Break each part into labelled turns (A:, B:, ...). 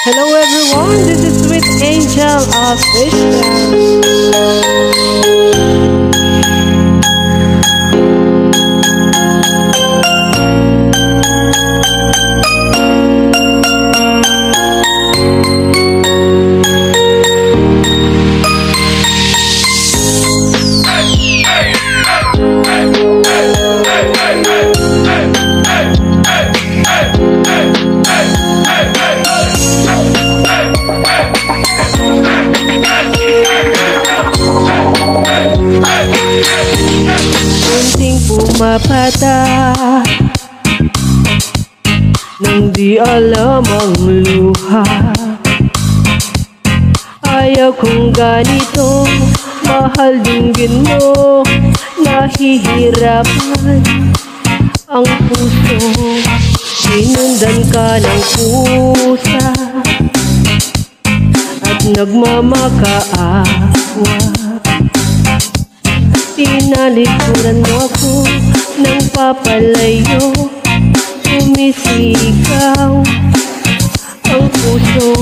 A: Hello everyone, this is Sweet Angel Official. Munting pumapata nang di alam ang luha. Ayaw kong ganito, mahal dinggin mo. Nahihirapan ang puso, sinundan ka ng pusa at nagmamakaawa. Tinalikuran mo ako ng papalayo, sumisigaw ang puso,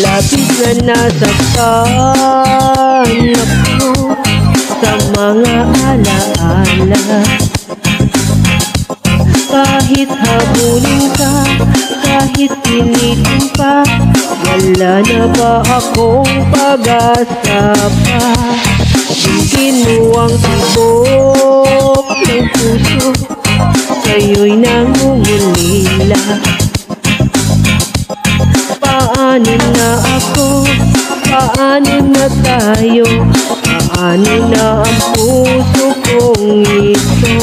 A: labis na nasaktan ako sa mga alaala. Kahit habulin ka, kahit pinitin pa, wala na ba akong pag-asa pa? Kinuwang tibok ng puso, sa'yo'y nangungulila. Paano na ako? Paano na tayo? Paano na ang puso kong ito?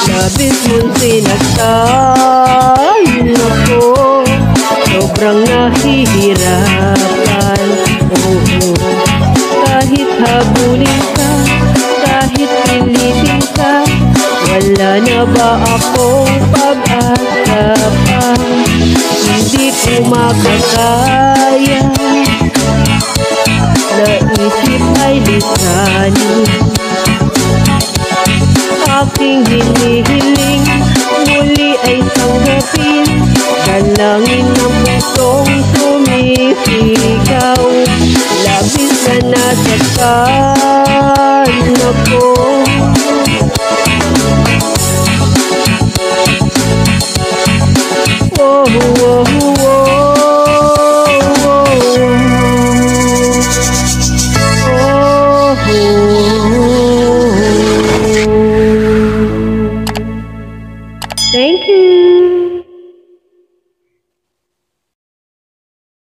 A: Labis mong sinagtan ako, sobrang nahihirapan. Kahit habulin ka, kahit pilitin ka, wala na ba akong pag-asa pa? Hindi ko makakaya, naisip ay lisanin. Aking hinihiling, muli ay tanggapin, dalangin ng pusong sumisigaw. Labis na nasaktan ako